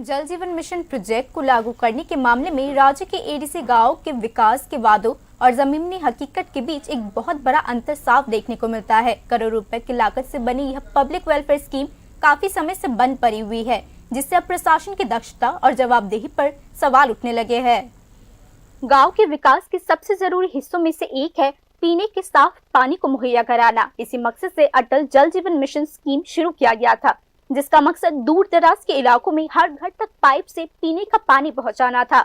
जल जीवन mission project को लागू करने के मामले में राज्य के एडीसी गांव के विकास के वादों और जमीनी हकीकत के बीच एक बहुत बड़ा अंतर साफ देखने को मिलता है। करोड़ों रुपए की लागत से बनी यह पब्लिक वेलफेयर स्कीम काफी समय से बंद पड़ी हुई है, जिससे अब प्रशासन की दक्षता और जवाबदेही पर सवाल उठने लगे हैं। गाँव के विकास के सबसे जरूरी हिस्सों में से एक है पीने के साफ पानी को मुहैया कराना। इसी मकसद से अटल जल जीवन मिशन स्कीम शुरू किया गया था, जिसका मकसद दूर दराज के इलाकों में हर घर तक पाइप से पीने का पानी पहुंचाना था।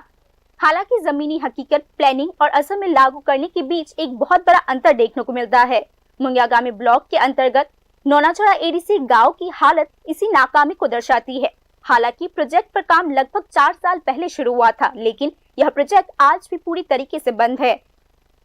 हालांकि जमीनी हकीकत, प्लानिंग और असर में लागू करने के बीच एक बहुत बड़ा अंतर देखने को मिलता है। मुंगियागामी ब्लॉक के अंतर्गत नौनाचौड़ा एडीसी गांव की हालत इसी नाकामी को दर्शाती है। हालांकि प्रोजेक्ट पर काम लगभग 4 साल पहले शुरू हुआ था, लेकिन यह प्रोजेक्ट आज भी पूरी तरीके से बंद है।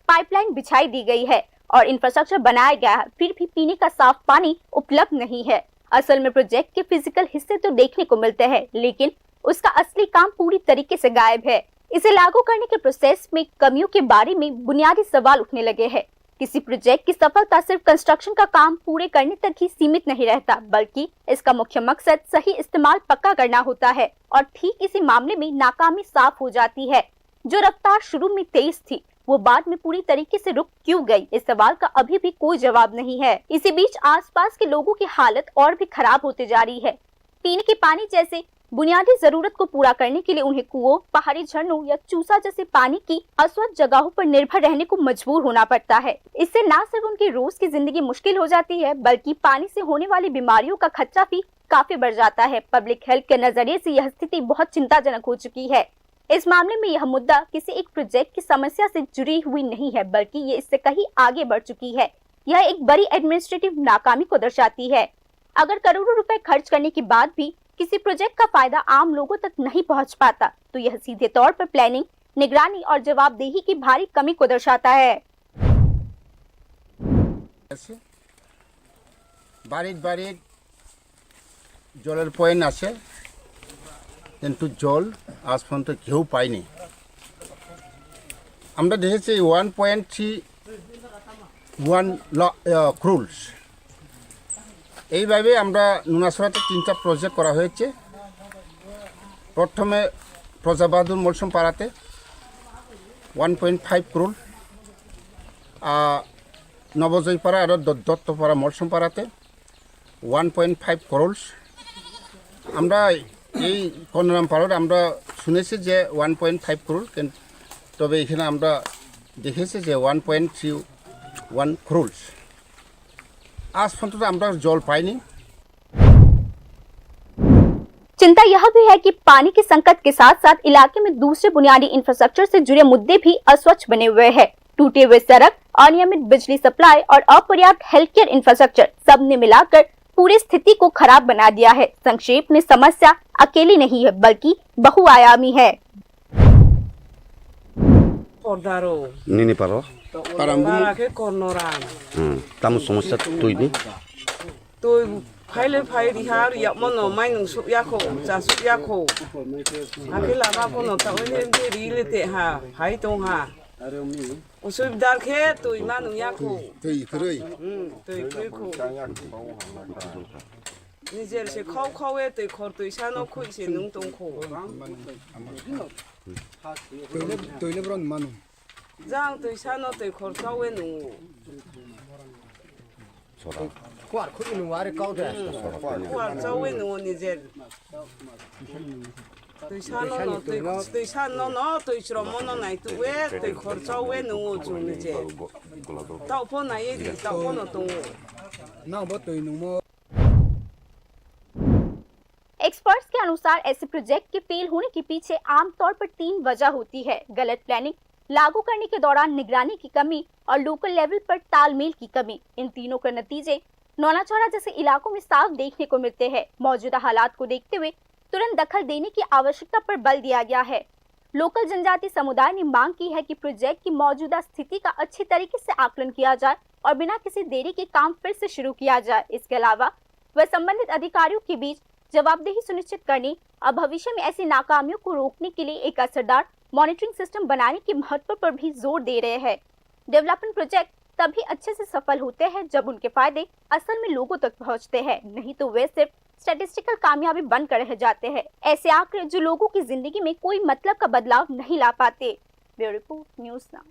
पाइपलाइन बिछाई दी गई है और इंफ्रास्ट्रक्चर बनाया गया है, फिर भी पीने का साफ पानी उपलब्ध नहीं है। असल में प्रोजेक्ट के फिजिकल हिस्से तो देखने को मिलते हैं, लेकिन उसका असली काम पूरी तरीके से गायब है। इसे लागू करने के प्रोसेस में कमियों के बारे में बुनियादी सवाल उठने लगे हैं। किसी प्रोजेक्ट की सफलता सिर्फ कंस्ट्रक्शन का काम पूरे करने तक ही सीमित नहीं रहता, बल्कि इसका मुख्य मकसद सही इस्तेमाल पक्का करना होता है। और ठीक इसी मामले में नाकामी साफ हो जाती है। जो रफ्तार शुरू में तेज थी, वो बाद में पूरी तरीके से रुक क्यों गई, इस सवाल का अभी भी कोई जवाब नहीं है। इसी बीच आसपास के लोगों की हालत और भी खराब होती जा रही है। पीने के पानी जैसे बुनियादी जरूरत को पूरा करने के लिए उन्हें कुओं, पहाड़ी झरनों या चूसा जैसे पानी की अस्वच्छ जगहों पर निर्भर रहने को मजबूर होना पड़ता है। इससे न सिर्फ उनकी रोज की जिंदगी मुश्किल हो जाती है, बल्कि पानी से होने वाली बीमारियों का खतरा भी काफी बढ़ जाता है। पब्लिक हेल्थ के नजरिए से यह स्थिति बहुत चिंताजनक हो चुकी है। इस मामले में यह मुद्दा किसी एक प्रोजेक्ट की समस्या से जुड़ी हुई नहीं है, बल्कि ये इससे कहीं आगे बढ़ चुकी है। यह एक बड़ी एडमिनिस्ट्रेटिव नाकामी को दर्शाती है। अगर करोड़ों रुपए खर्च करने के बाद भी किसी प्रोजेक्ट का फायदा आम लोगों तक नहीं पहुंच पाता, तो यह सीधे तौर पर प्लानिंग, निगरानी और जवाबदेही की भारी कमी को दर्शाता है। बारीक जलेर पॉइंट आछे, কিন্তু জল আজ পর্যন্ত কেউ পায়নি। আমরা দেখেছি 1.31 ক্রোড়স। এইভাবে আমরা নুনাছড়াতে 3টা প্রজেক্ট করা হয়েছে। প্রথমে প্রজাবাহাদুর মলসম পাড়াতে 1.5 ক্রোড়, নবজয়পাড়া আর দত্তপাড়া মলসম পাড়াতে 1.5 ক্রোড়স। আমরা এই কর্ণরাম পাড়ার আমরা শুনেছি যে 1.5 ক্রোড়, তবে এখানে আমরা দেখেছি যে 1.31 ক্রোড়স। आज পর্যন্ত আমরা জল পাইনি। चिंता यह भी है कि पानी के संकट के साथ साथ इलाके में दूसरे बुनियादी इंफ्रास्ट्रक्चर से जुड़े मुद्दे भी अस्वच्छ बने हुए हैं। टूटे हुए सड़क, अनियमित बिजली सप्लाई और अपर्याप्त हेल्थ केयर इंफ्रास्ट्रक्चर सब ने मिलाकर पूरी स्थिति को खराब बना दिया है। संक्षेप में समस्या अकेली नहीं है, बल्कि बहुआयामी है। নিনি পারো পারাকে কর্ণরাম তামু সমস্যা তৈরি তুই ফাইলে ফাই রিহার ইয়া মনো মাইনুং সুয়াখো জাসুয়াখো আকে লামা কোনো তাওলে এমতে রিলেতে হা ফাই দং হা उसुबिदारखे तुई मानु याखो তুই কই तुई खो निजेर से खाव खावे तुई खर तुई सानो खुइ से नुं दंखो তৈলে ব্রন মানু जां तुई सानो तुई खर खावे नु কোয়ার খুই নু আরে কাউদে कुआर जावे नु निजेर तुई सानो न तुई सानो न तुई श्रमनो नाइ तुवे तुई खर जावे नु जु निजे ताउपो नाइ रि ताउपो न दङ না বো তুই নু মো। एक्सपर्ट्स के अनुसार ऐसे प्रोजेक्ट के फेल होने के पीछे आमतौर पर 3 वजह होती है: गलत प्लानिंग, लागू करने के दौरान निगरानी की कमी और लोकल लेवल पर तालमेल की कमी। इन तीनों के नतीजे नौनाचौड़ा जैसे इलाकों में साफ देखने को मिलते हैं। मौजूदा हालात को देखते हुए तुरंत दखल देने की आवश्यकता पर बल दिया गया है। लोकल जनजाति समुदाय ने मांग की है कि प्रोजेक्ट की मौजूदा स्थिति का अच्छी तरीके से आकलन किया जाए और बिना किसी देरी के काम फिर से शुरू किया जाए। इसके अलावा वह संबंधित अधिकारियों के बीच जवाबदेही सुनिश्चित करने और भविष्य में ऐसी नाकामियों को रोकने के लिए एक असरदार मॉनिटरिंग सिस्टम बनाने के महत्व पर भी जोर दे रहे हैं। डेवलपमेंट प्रोजेक्ट तभी अच्छे से सफल होते हैं जब उनके फायदे असल में लोगों तक पहुंचते हैं, नहीं तो वे सिर्फ स्टैटिस्टिकल कामयाबी बनकर रह जाते हैं। ऐसे आंकड़े जो लोगों की जिंदगी में कोई मतलब का बदलाव नहीं ला पाते। Bureau report, news now.